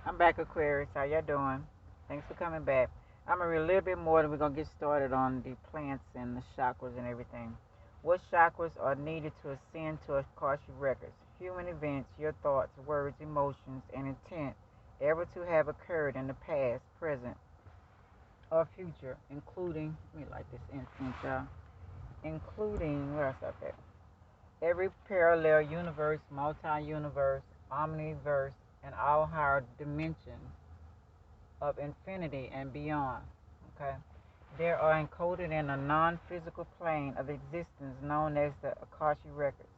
I'm back, Aquarius. How y'all doing? Thanks for coming back. I'm gonna read a little bit more, then we're gonna get started on the plants and the chakras and everything. What chakras are needed to ascend to Akashic records? Human events, your thoughts, words, emotions, and intent ever to have occurred in the past, present, or future, including. Let me light this incense, y'all. Including where else at? Every parallel universe, multi-universe, omniverse, and all higher dimensions of infinity and beyond. Okay? They are encoded in a non physical plane of existence known as the Akashic Records.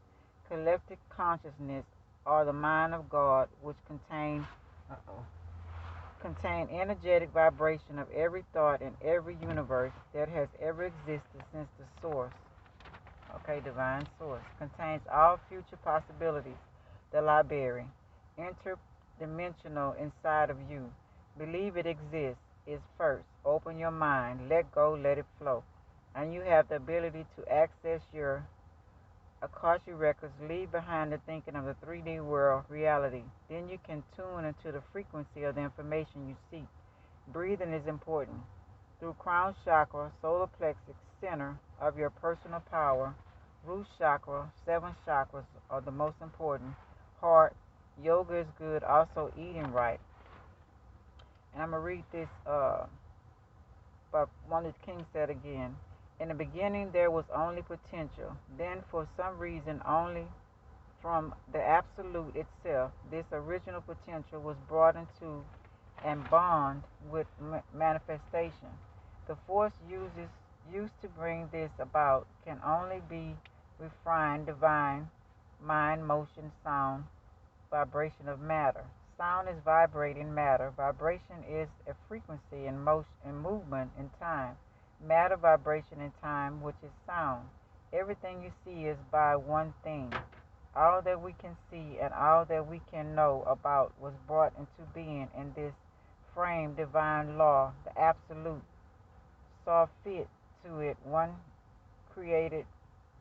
Collective consciousness or the mind of God, which contain energetic vibration of every thought in every universe that has ever existed since the source, okay, divine source, contains all future possibilities. The library, interdimensional inside of you. Believe it exists is first. Open your mind, let go, let it flow. And you have the ability to access your Akashic records, leave behind the thinking of the 3D world reality. Then you can tune into the frequency of the information you seek. Breathing is important. Through crown chakra, solar plexus, center of your personal power, root chakra, seven chakras are the most important. Heart, yoga is good, also eating right. And I'm going to read this, but one of the kings said again. In the beginning, there was only potential. Then, for some reason, only from the absolute itself, this original potential was brought into and bond with manifestation. The force used to bring this about can only be refined, divine, mind, motion, sound, vibration of matter. Sound is vibrating matter. Vibration is a frequency in motion and movement in time. Matter vibration in time, which is sound. Everything you see is by one thing. All that we can see and all that we can know about was brought into being in this frame divine law, the absolute saw fit to it one created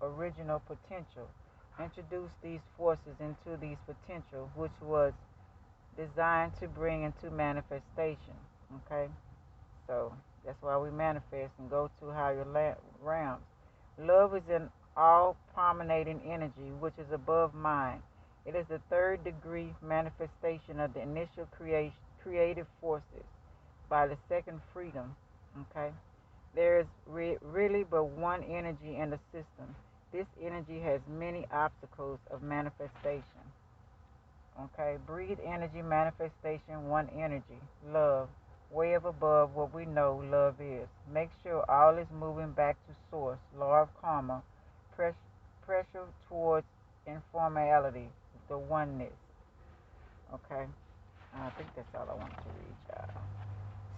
original potential. Introduce these forces into these potential, which was designed to bring into manifestation. Okay? So that's why we manifest and go to higher realms. Love is an all prominating energy which is above mind. It is the third degree manifestation of the initial creative forces by the second freedom. Okay? There is really but one energy in the system. This energy has many obstacles of manifestation. Okay, breathe energy, manifestation, one energy, love, way up above what we know love is. Make sure all is moving back to source, law of karma, press, pressure towards informality, the oneness. Okay, I think that's all I want to read, y'all.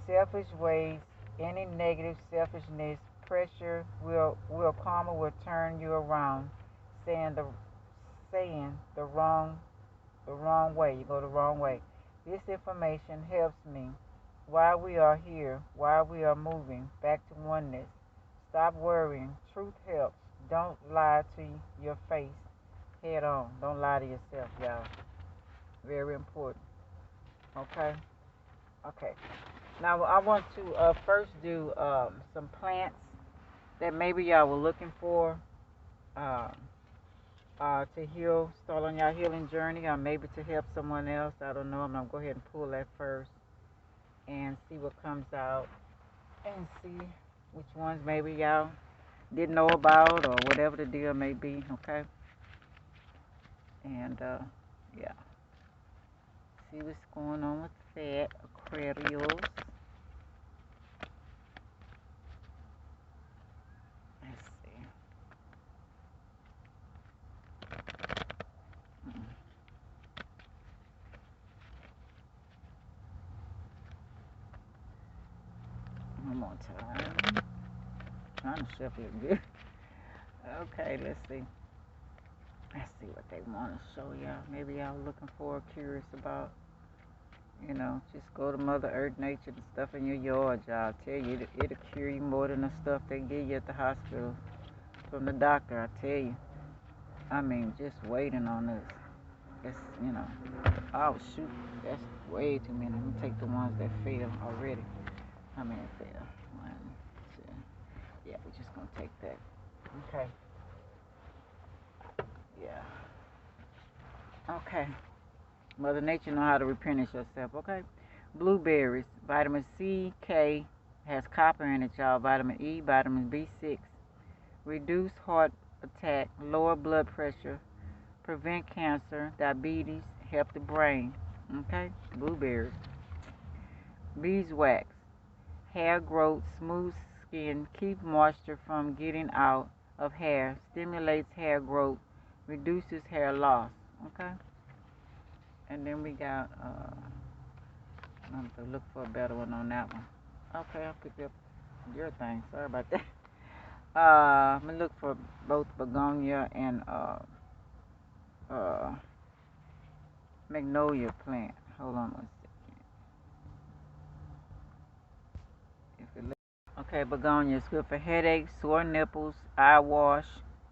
Selfish ways, any negative selfishness, pressure will karma will turn you around, saying the wrong way. You go the wrong way. This information helps me why we are here, why we are moving back to oneness. Stop worrying. Truth helps. Don't lie to your face head on. Don't lie to yourself, y'all. Very important. Okay? Okay. Now, I want to first do some plants that maybe y'all were looking for. Uh, to heal, start on your healing journey, or maybe to help someone else. I don't know. I'm gonna go ahead and pull that first and see what comes out, and see which ones maybe y'all didn't know about, or whatever the deal may be. Okay, and yeah, see what's going on with that, Aquarius. Let's see. One more time. Trying to shuffle it good. Okay, let's see. Let's see what they want to show y'all. Maybe y'all looking for, curious about. Just go to Mother Earth, nature, the stuff in your yard, y'all. Tell you, it'll cure you more than the stuff they give you at the hospital from the doctor, I tell you. I mean, just waiting on us. It's, oh, shoot. Way too many. Let me take the ones that fail already. How many fail? One, two. Yeah, we're just gonna take that. Okay. Yeah. Okay. Mother Nature know how to replenish herself. Okay. Blueberries, vitamin C, K, has copper in it, y'all. Vitamin E, vitamin B6, reduce heart attack, lower blood pressure, prevent cancer, diabetes, help the brain. Okay. Blueberries. Beeswax, hair growth, smooth skin, keep moisture from getting out of hair, stimulates hair growth, reduces hair loss. Okay. And then we got I'm going to look for a better one on that one. Okay, I'll pick up your thing. Sorry about that. I'm going to look for both begonia and uh, magnolia plant. Hold on one second. Okay, begonia is good for headaches, sore nipples, eye wash,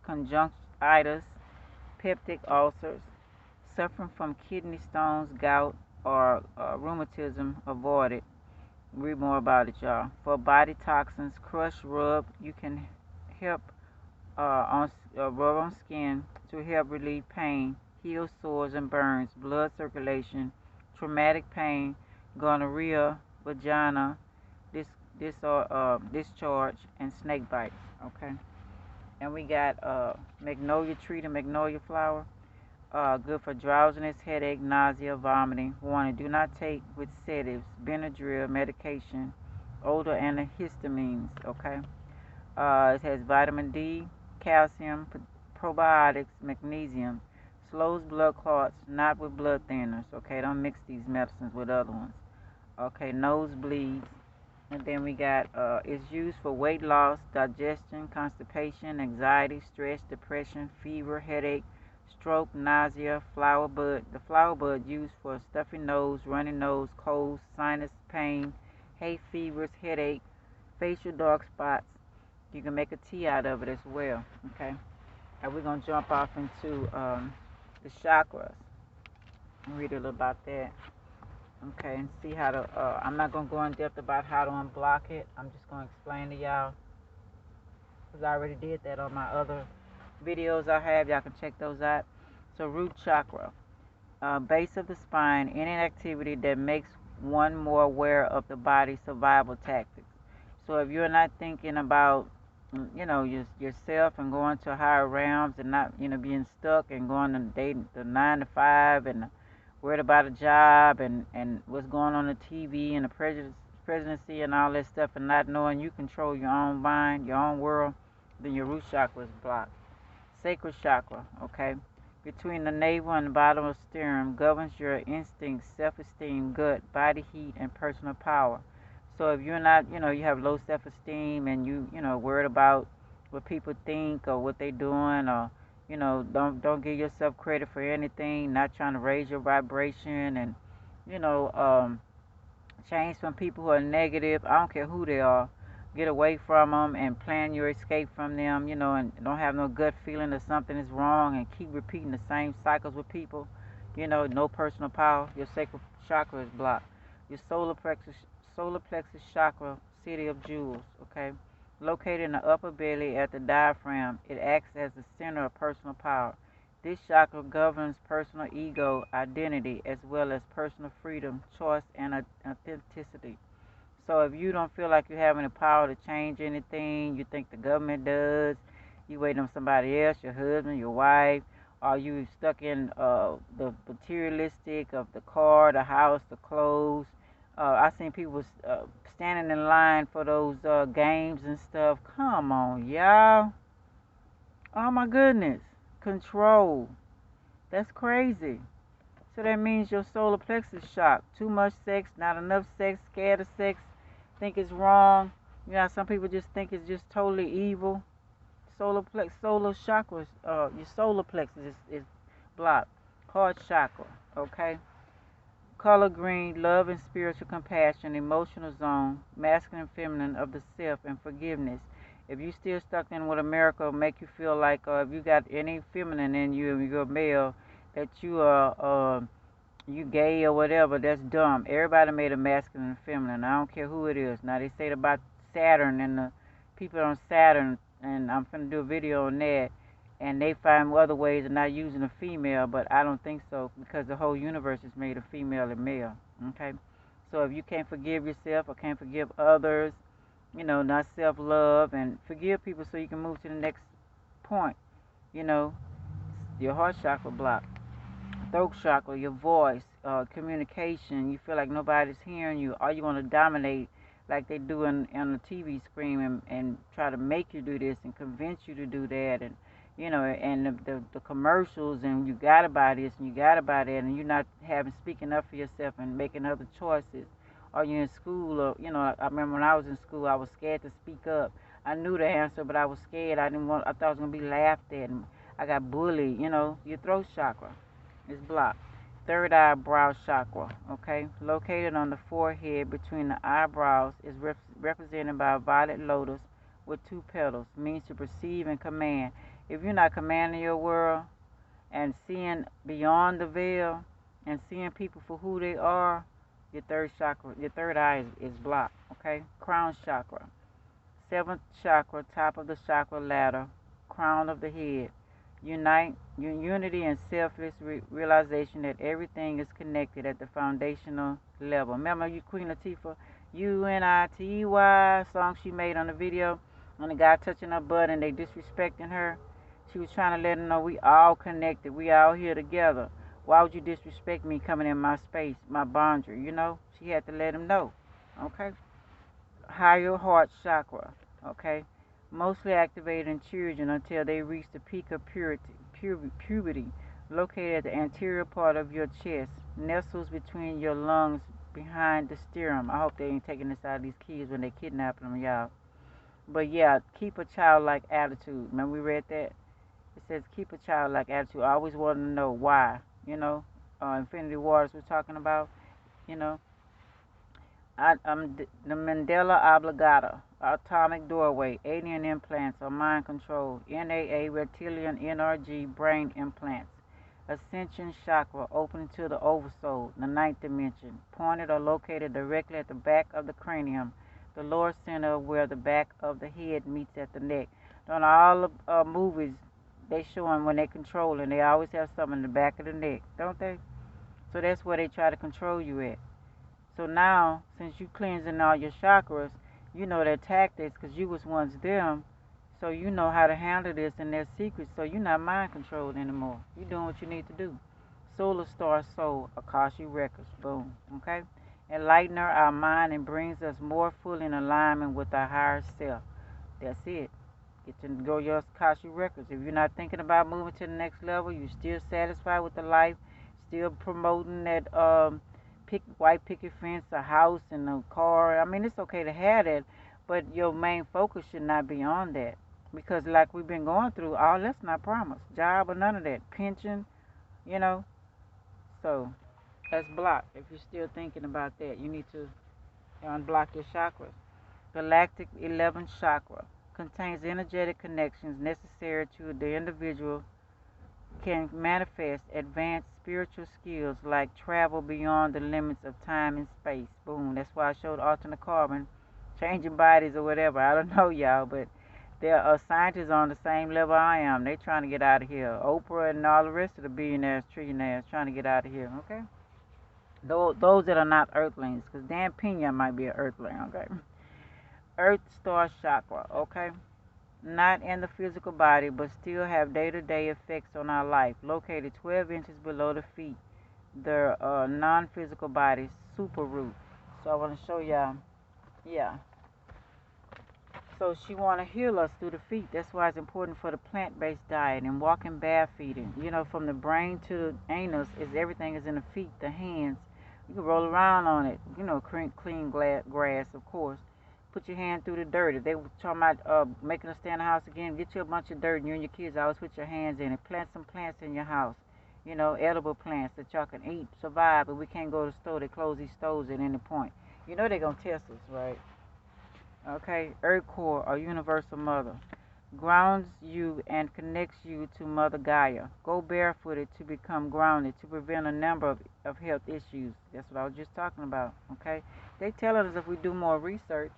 conjunctivitis, peptic ulcers, suffering from kidney stones, gout, or rheumatism. Avoid it. Read more about it, y'all. For body toxins, crush, rub. You can help rub on skin to help relieve pain, heal sores and burns, blood circulation, traumatic pain, gonorrhea, vagina, dis, discharge, and snake bites. Okay. And we got magnolia tree and magnolia flower. Good for drowsiness, headache, nausea, vomiting. Warning: do not take with sedatives, Benadryl medication, older antihistamines. Okay. It has vitamin D, calcium, probiotics, magnesium. Slows blood clots, not with blood thinners. Okay, don't mix these medicines with other ones. Okay, nosebleeds. And then we got it's used for weight loss, digestion, constipation, anxiety, stress, depression, fever, headache, stroke, nausea, flower bud. The flower bud used for stuffy nose, runny nose, colds, sinus pain, hay fevers, headache, facial dark spots. You can make a tea out of it as well. Okay. And we're gonna jump off into the chakras and read a little about that. Okay, and see how to. I'm not gonna go in depth about how to unblock it. I'm just gonna explain to y'all because I already did that on my other videos I have. Y'all can check those out. So root chakra, base of the spine, any activity that makes one more aware of the body's survival tactics. So if you're not thinking about, yourself and going to higher realms and not, being stuck and going to dating the 9 to 5 and worried about a job and what's going on TV and the presidency and all that stuff and not knowing you control your own mind, your own world, then your root chakra is blocked. Sacral chakra, okay, between the navel and the bottom of the sternum, governs your instincts, self-esteem, gut, body heat, and personal power. So if you're not, you have low self-esteem and worried about what people think or what they're doing, or don't give yourself credit for anything, not trying to raise your vibration, and you know, change from people who are negative. I don't care who they are. Get away from them and plan your escape from them, and don't have no gut feeling that something is wrong and keep repeating the same cycles with people. No personal power. Your sacral chakra is blocked. Your solar plexus chakra, city of jewels, okay? Located in the upper belly at the diaphragm, it acts as the center of personal power. This chakra governs personal ego, identity, as well as personal freedom, choice, and authenticity. So if you don't feel like you have any power to change anything, you think the government does, you waiting on somebody else, your husband, your wife, or you stuck in the materialistic of the car, the house, the clothes. I seen people standing in line for those games and stuff. Come on, y'all. Oh my goodness. Control. That's crazy. So that means your solar plexus shocked. Too much sex, not enough sex, scared of sex, think it's wrong. Some people just think it's just totally evil. Solar chakras, your solar plexus is blocked. Heart chakra, okay? Color green, love and spiritual compassion, emotional zone, masculine and feminine of the self, and forgiveness. If you still stuck in what America make you feel like, if you got any feminine in you and you're a male, that you are you gay or whatever, that's dumb. Everybody made a masculine and feminine. I don't care who it is. Now they say about Saturn and the people on Saturn, and I'm finna do a video on that. And they find other ways of not using a female, but I don't think so because the whole universe is made of female and male. Okay, so if you can't forgive yourself or can't forgive others, not self-love and forgive people so you can move to the next point. You know, your heart chakra blocked, throat chakra, your voice, communication. You feel like nobody's hearing you, or you want to dominate like they do on the TV screen and try to make you do this and convince you to do that, and and the commercials, and you gotta buy this and you gotta buy that, and you're not having speaking up for yourself and making other choices. Or you're in school, or I remember when I was in school, I was scared to speak up. I knew the answer, but I was scared. I didn't want. I thought I was gonna be laughed at, and I got bullied. Your throat chakra is blocked. Third eyebrow chakra, okay, located on the forehead between the eyebrows, is represented by a violet lotus with two petals, means to perceive and command. If you're not commanding your world and seeing beyond the veil and seeing people for who they are, your third chakra, your third eye is blocked, okay? Crown chakra, seventh chakra, top of the chakra ladder, crown of the head. Unity and selfless realization that everything is connected at the foundational level. Remember you Queen Latifah, Unity song she made on the video on the guy touching her butt and they disrespecting her. She was trying to let him know we all connected. We all here together. Why would you disrespect me coming in my space, my boundary? She had to let him know. Okay? Higher heart chakra. Okay? Mostly activated in children until they reach the peak of puberty. Located at the anterior part of your chest. Nestles between your lungs behind the sternum. I hope they ain't taking this out of these kids when they kidnapping them, y'all. But yeah, keep a childlike attitude. Remember we read that? It says keep a childlike attitude. I always want to know why. Infinity Waters we're talking about. You know, the Mandela Obligata, atomic doorway, alien implants or mind control, NAA, reptilian, NRG, brain implants. Ascension chakra, opening to the oversoul, the ninth dimension, pointed or located directly at the back of the cranium, the lower center where the back of the head meets at the neck. On all the movies, they show them when they controlling, they always have something in the back of the neck, don't they? So that's where they try to control you at. So now, since you cleansing all your chakras, you know their tactics because you was once them. So you know how to handle this and their secrets. So you're not mind controlled anymore. You're doing what you need to do. Solar Star Soul, Akashic Records, boom, okay? Enlighten our mind and brings us more fully in alignment with our higher self. That's it. Get to go your Akashic Records. If you're not thinking about moving to the next level, you're still satisfied with the life, still promoting that white picket fence, a house, and a car. I mean, it's okay to have that, but your main focus should not be on that. Because like we've been going through, all that's not promised. Job or none of that. Pension, you know. So that's blocked. If you're still thinking about that, you need to unblock your chakras. Galactic 11th chakra contains energetic connections necessary to the individual can manifest advanced spiritual skills like travel beyond the limits of time and space. Boom. That's why I showed alternate carbon, changing bodies or whatever. I don't know, y'all, but there are scientists on the same level I am. They trying to get out of here. Oprah and all the rest of the billionaires, trillionaires trying to get out of here, okay? Those that are not earthlings, because Dan Pena might be an earthling, okay? Earth star chakra, okay? Not in the physical body, but still have day-to-day effects on our life. Located 12 inches below the feet, the non-physical body's super root. So I want to show y'all, yeah. So she want to heal us through the feet. That's why it's important for the plant-based diet and walking bare-feeting. From the brain to the anus, everything is in the feet, the hands. You can roll around on it. Clean grass, of course. Put your hand through the dirt. If they were talking about making us stay in the house again, get you a bunch of dirt, and you and your kids always put your hands in it. Plant some plants in your house. Edible plants that y'all can eat, survive, but we can't go to the store. They close these stores at any point. They're going to test us, right? Okay, Earth Core, or Universal Mother. grounds you and connects you to Mother Gaia. Go barefooted to become grounded to prevent a number of health issues. That's what I was just talking about, okay? They tell us if we do more research,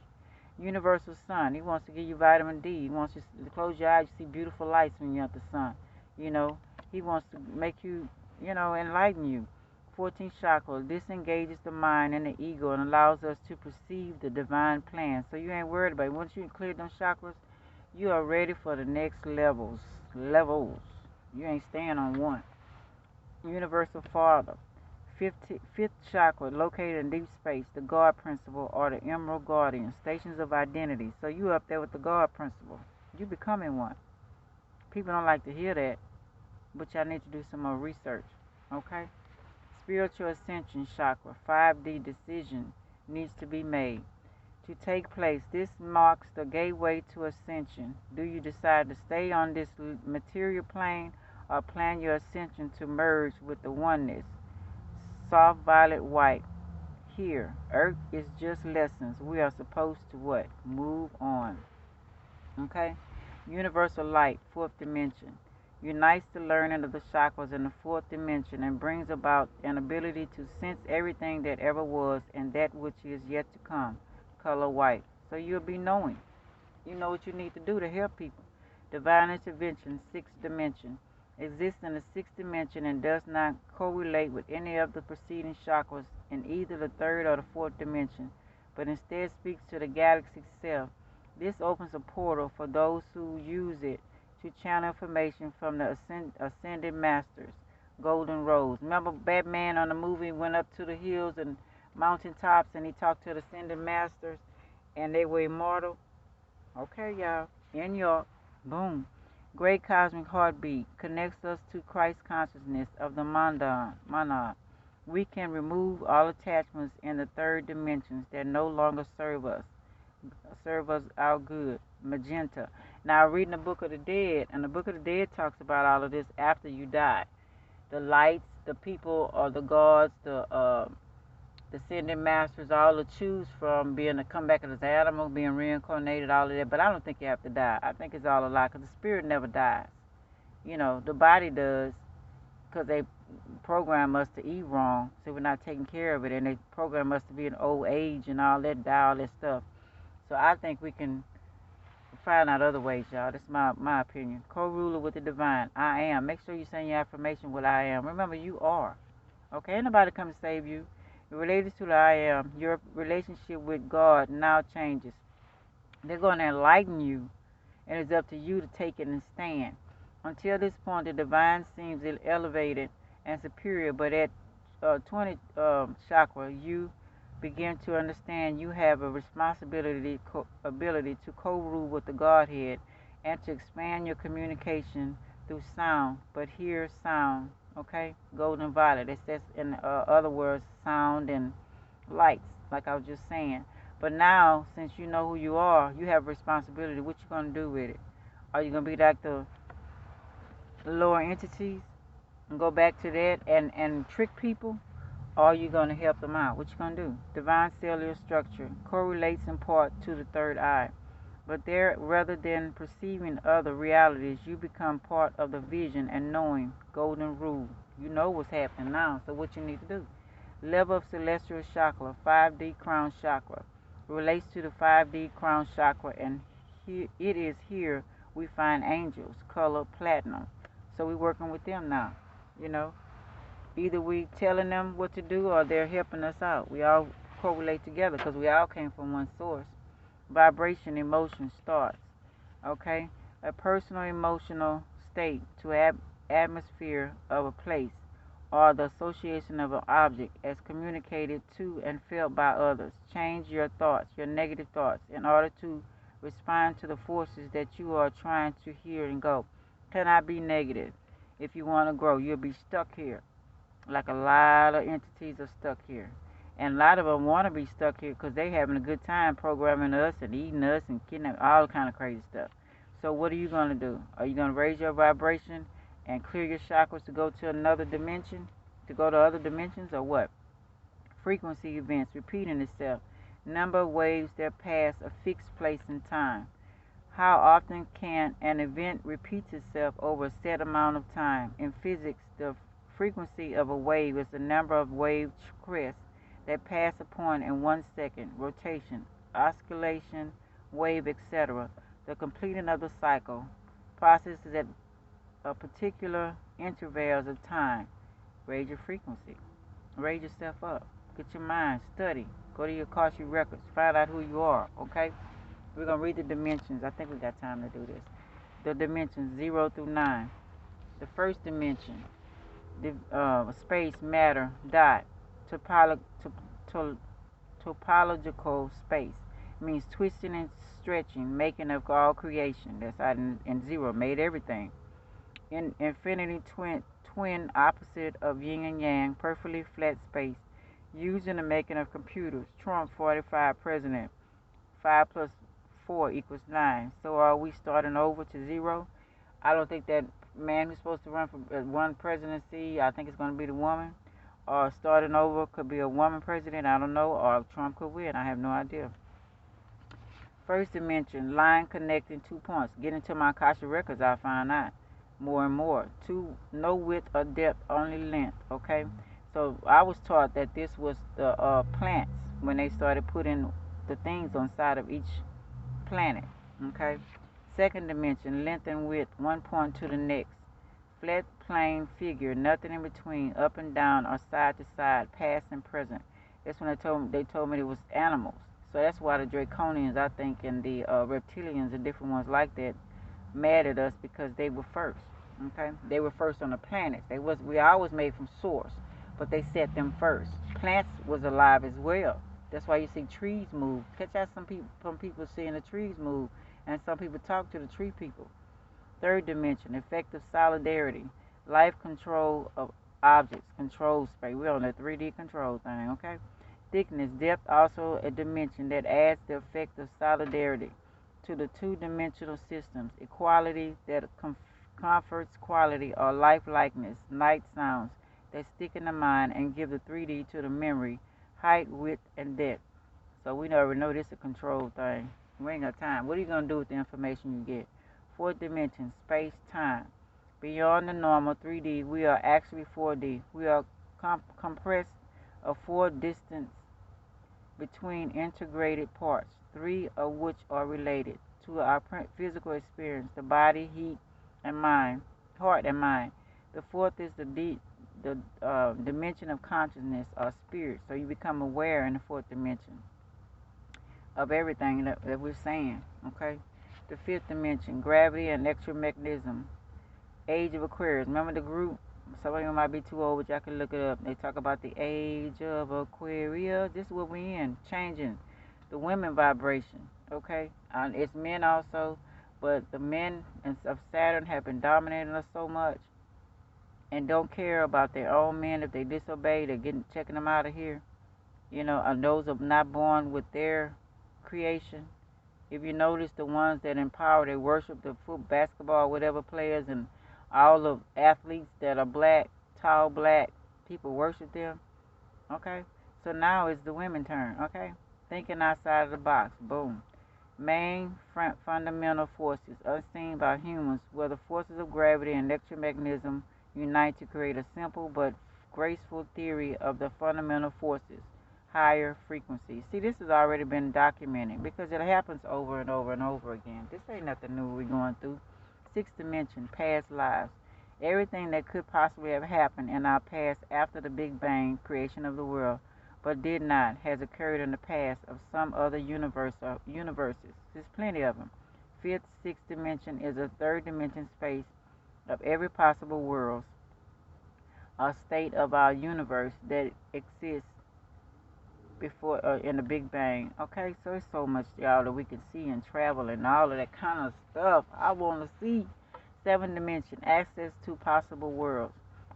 universal sun, he wants to give you vitamin D. He wants you to close your eyes, you see beautiful lights when you're at the sun. You know, he wants to make you, enlighten you. 14th chakra, this engages the mind and the ego and allows us to perceive the divine plan. So you ain't worried about it. Once you clear them chakras, you are ready for the next levels. You ain't staying on one. Universal Father. Fifth chakra, located in deep space, the God principle or the Emerald Guardian, stations of identity. So you up there with the God principle. You becoming one. People don't like to hear that, but y'all need to do some more research. Okay? Spiritual ascension chakra, 5D decision needs to be made to take place. This marks the gateway to ascension. Do you decide to stay on this material plane or plan your ascension to merge with the oneness? Soft violet white. Here, Earth is just lessons. We are supposed to what? Move on. Okay? Universal light, fourth dimension. Unites the learning of the chakras in the fourth dimension and brings about an ability to sense everything that ever was and that which is yet to come. Color white. So you'll be knowing. You know what you need to do to help people. Divine intervention, sixth dimension. Exists in the sixth dimension and does not correlate with any of the preceding chakras in either the third or the fourth dimension, but instead speaks to the galaxy itself. This opens a portal for those who use it to channel information from the ascended masters. Golden Rose. Remember Batman on the movie went up to the hills and mountaintops and he talked to the ascended masters and they were immortal? Okay, y'all. In York. Boom. Great cosmic heartbeat connects us to Christ consciousness of the monad. We can remove all attachments in the third dimensions that no longer serve us our good. Magenta. Now, reading the Book of the Dead, and the Book of the Dead talks about all of this after you die. The lights, the people, or the gods, the ascended masters, all to choose from, being to come back as an animal, being reincarnated, all of that. But I don't think you have to die. I think it's all a lie, because the spirit never dies. The body does, because they program us to eat wrong, so we're not taking care of it, and they program us to be in old age and all that, die, all that stuff. So I think we can find out other ways, y'all. That's my opinion. Co-ruler with the divine. I am. Make sure you send your affirmation with I am. Remember, you are. Okay? Ain't nobody come to save you. Related to the I am, your relationship with God now changes. They're going to enlighten you, and it's up to you to take it and stand. Until this point, the divine seems elevated and superior, but at 20 chakra, you begin to understand you have a responsibility, ability to co-rule with the Godhead and to expand your communication through sound, but hear sound, okay? Golden violet, it says in other words, sound and lights, like I was just saying. But now, since you know who you are, you have a responsibility. What you going to do with it? Are you going to be like the lower entities and go back to that and trick people? Or are you going to help them out? What you going to do? Divine cellular structure correlates in part to the third eye. But there, rather than perceiving other realities, you become part of the vision and knowing. Golden rule. You know what's happening now, so what you need to do. Level of celestial chakra, 5D crown chakra. Relates to the 5D crown chakra, and it is here we find angels, color platinum. So we're working with them now, Either we telling them what to do or they're helping us out. We all correlate together because we all came from one source. Vibration, emotion starts. Okay? A personal emotional state to atmosphere of a place or the association of an object as communicated to and felt by others. Change your thoughts, your negative thoughts, in order to respond to the forces that you are trying to hear and go. Cannot be negative. If you want to grow, you'll be stuck here. Like a lot of entities are stuck here. And a lot of them want to be stuck here because they're having a good time programming us and eating us and kidnapping, all kind of crazy stuff. So what are you going to do? Are you going to raise your vibration and clear your chakras to go to another dimension, to go to other dimensions, or what? Frequency events repeating itself. Number of waves that pass a fixed place in time. How often can an event repeat itself over a set amount of time? In physics, the frequency of a wave is the number of wave crests that pass a point in 1 second, rotation, oscillation, wave, etc. The completing of the cycle processes at particular intervals of time. Raise your frequency. Raise yourself up. Get your mind. Study. Go to your Akashic records. Find out who you are. Okay? We're going to read the dimensions. I think we got time to do this. The dimensions 0 through 9. The first dimension, space, matter, dot, topological space. It means twisting and stretching, making of all creation. That's out in 0, made everything. In infinity twin opposite of yin and yang, perfectly flat space, used in the making of computers. Trump 45 president. 5 plus 4 equals 9. So are we starting over to 0? I don't think that man who's supposed to run for one presidency, I think it's going to be the woman. Or starting over could be a woman president, I don't know. Or Trump could win, I have no idea. First dimension, line connecting 2 points. Get into my Akashic records, I'll find out more and more. 2, no width or depth, only length, okay? So I was taught that this was the plants when they started putting the things on side of each planet, okay? Second dimension, length and width, 1 point to the next. Flat plane figure, nothing in between, up and down or side to side, past and present. That's when they told me it was animals. So that's why the draconians, I think, and the reptilians and different ones like that mad at us, because they were first, okay? They were first on the planets. We always made from source, but they set them first. Plants was alive as well. That's why you see trees move. Catch out some people seeing the trees move, and some people talk to the tree people. Third dimension, effective solidarity, life control of objects, control space. We're on the 3D control thing, okay? Thickness, depth, also a dimension that adds the effect of solidarity to the two-dimensional systems. Equality that comforts quality or life-likeness. Night sounds that stick in the mind and give the 3D to the memory. Height, width, and depth. So we already know this is a control thing. We ain't got time. What are you going to do with the information you get? Fourth dimension, space, time. Beyond the normal 3D, we are actually 4D. We are compressed of 4 distance between integrated parts, 3 of which are related to our physical experience, the body, heart and mind. The fourth is the dimension of consciousness or spirit. So you become aware in the fourth dimension of everything that we're saying, okay? The fifth dimension, gravity and electromagnetism. Age of Aquarius. Remember the group? Some of you might be too old, but y'all can look it up. They talk about the age of Aquarius. This is what we in, changing the women vibration, okay? It's men also, but the men of Saturn have been dominating us so much and don't care about their own men. If they disobey, they're checking them out of here. You know, and those are not born with their creation. If you notice, the ones that empower, they worship the basketball, whatever players, and all the athletes that are black, tall black, people worship them, okay? So now it's the women's turn, okay? Thinking outside of the box, boom. Main fundamental forces, unseen by humans, where the forces of gravity and electromagnetism unite to create a simple but graceful theory of the fundamental forces, higher frequencies. See, this has already been documented because it happens over and over and over again. This ain't nothing new we're going through. Sixth dimension, past lives. Everything that could possibly have happened in our past after the Big Bang creation of the world, but did not, has occurred in the past of some other universes. There's plenty of them. Fifth, sixth dimension is a third dimension space of every possible world, a state of our universe that exists before in the Big Bang. Okay, so it's so much, y'all, that we can see and travel and all of that kind of stuff. I want to see. Seventh dimension, access to possible worlds.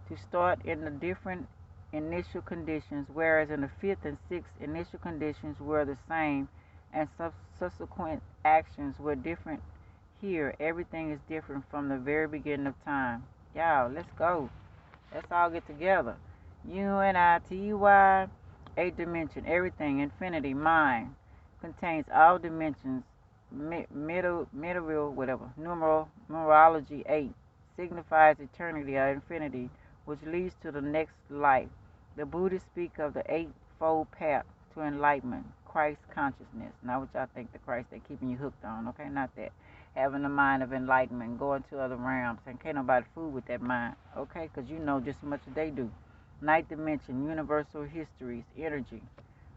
To start in the different initial conditions, whereas in the fifth and sixth, initial conditions were the same and subsequent actions were different. Here, everything is different from the very beginning of time. Y'all, let's go. Let's all get together. Unity. Eighth dimension, everything, infinity, mind, contains all dimensions whatever. Numerology 8 signifies eternity or infinity, which leads to the next life. The Buddhists speak of the eightfold path to enlightenment, Christ consciousness. Not what y'all think the Christ they're keeping you hooked on, okay? Not that. Having the mind of enlightenment, going to other realms, and can't nobody fool with that mind, okay? Because you know just as much as they do. Ninth dimension, universal histories, energy,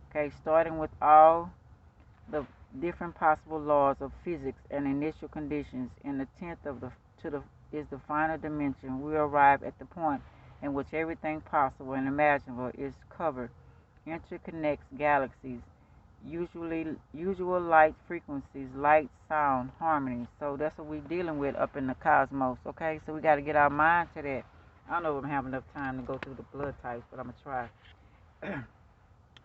okay? Starting with all the different possible laws of physics and initial conditions in the tenth of the is the final dimension. We arrive at the point in which everything possible and imaginable is covered, interconnects galaxies, usual light frequencies, light, sound, harmony. So that's what we're dealing with up in the cosmos. Okay, so we got to get our mind to that. I don't know if I'm having enough time to go through the blood types, but I'm gonna try.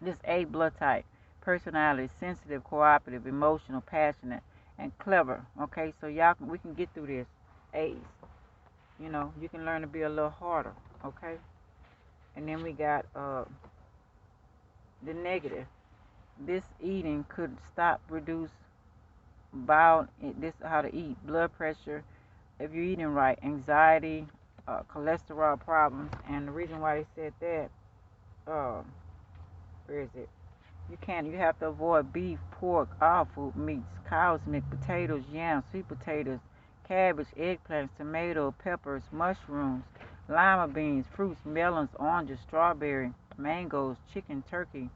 This A blood type: personality, sensitive, cooperative, emotional, passionate, and clever. Okay, so we can get through this. A's. You know, you can learn to be a little harder. Okay, and then we got the negative. This eating could stop, reduce bowel. This is how to eat. Blood pressure, if you're eating right. Anxiety, cholesterol problems, and the reason why they said that, where is it? You have to avoid beef, pork, all food, meats, cow's milk, potatoes, yams, sweet potatoes, cabbage, eggplants, tomato, peppers, mushrooms, lima beans, fruits, melons, oranges, strawberry, mangoes, chicken, turkey,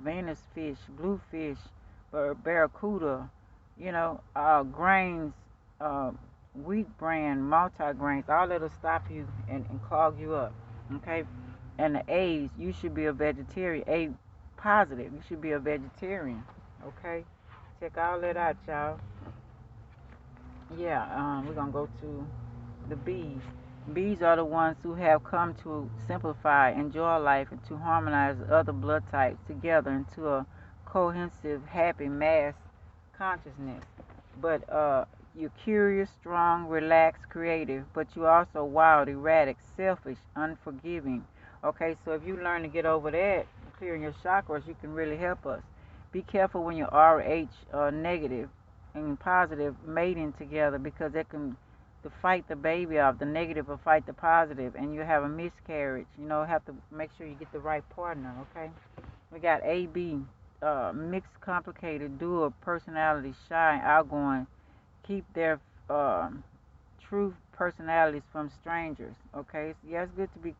Venus fish, bluefish, barracuda, grains, wheat bran, multigrains, all that'll stop you and clog you up. Okay? And the A's, you should be a vegetarian. A positive, you should be a vegetarian. Okay? Check all that out, y'all. Yeah, we're gonna go to the B's. Bees are the ones who have come to simplify, enjoy life, and to harmonize other blood types together into a cohesive, happy mass consciousness. But you're curious, strong, relaxed, creative, but you're also wild, erratic, selfish, unforgiving. Okay, so if you learn to get over that, clearing your chakras, you can really help us. Be careful when you're RH negative and positive mating together, because it can to fight the baby off. The negative will fight the positive, and you have a miscarriage. Have to make sure you get the right partner. Okay, we got AB, mixed, complicated, dual personality, shy, outgoing. Keep their true personalities from strangers. Okay, so yeah, it's good to be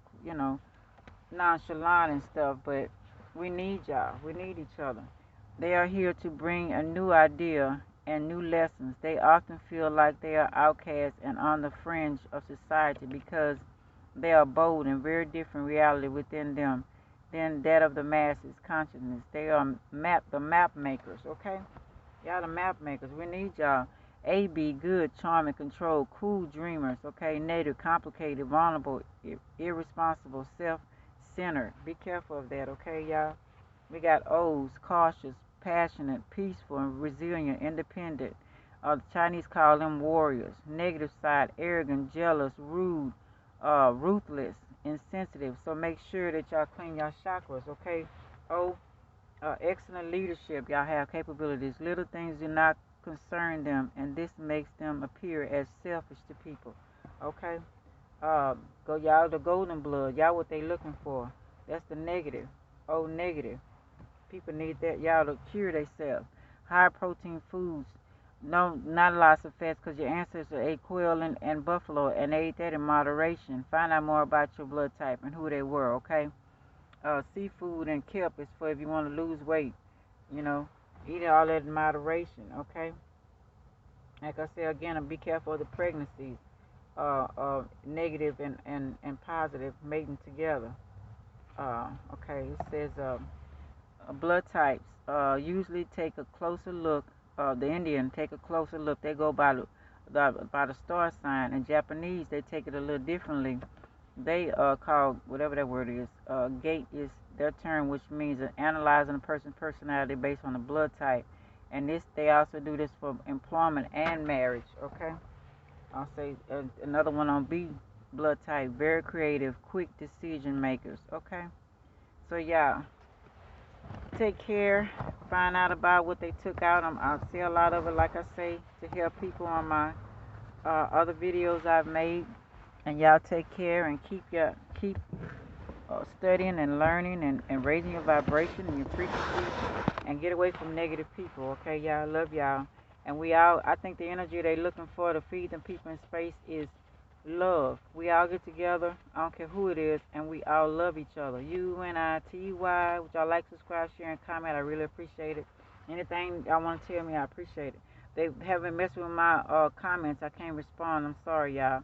nonchalant and stuff, but we need y'all. We need each other. They are here to bring a new idea and new lessons. They often feel like they are outcasts and on the fringe of society because they are bold and very different reality within them than that of the masses consciousness. They are the map makers, okay? Y'all the map makers. We need y'all. AB, good, charming, controlled, cool dreamers, okay? Native, complicated, vulnerable, irresponsible, self-centered. Be careful of that, okay, y'all? We got O's, cautious, passionate, peaceful, and resilient, independent. The Chinese call them warriors. Negative side, arrogant, jealous, rude, ruthless, insensitive. So make sure that y'all clean your chakras, okay? O, excellent leadership. Y'all have capabilities. Little things do not concern them, and this makes them appear as selfish to people, okay? Y'all the golden blood. Y'all what they looking for. That's the negative. O, negative. People need that, y'all, to cure themselves. High protein foods. No, not lots of fats, because your ancestors ate quail and buffalo and they ate that in moderation. Find out more about your blood type and who they were, okay? Seafood and kelp is for if you want to lose weight. Eat all that in moderation, okay? Like I said again, be careful of the pregnancies. Negative and positive mating together. Okay, it says blood types usually take a closer look. The Indian take a closer look. They go by the star sign. In Japanese, they take it a little differently. They call whatever that word is. Gate is their term, which means analyzing a person's personality based on the blood type. And they also do this for employment and marriage. Okay. I'll say another one on B blood type. Very creative, quick decision makers. Okay. So yeah. Take care. find out about what they took out. I see a lot of it, like I say, to help people on my other videos I've made. And y'all take care and keep studying and learning and raising your vibration and your frequency and get away from negative people. Okay, y'all. Love y'all. And we all, I think the energy they looking for to feed them people in space is love. We all get together, I don't care who it is, and we all love each other. UNITY, which y'all like, subscribe, share, and comment. I really appreciate it. Anything y'all want to tell me, I appreciate it. They haven't messed with my comments. I can't respond. I'm sorry, y'all.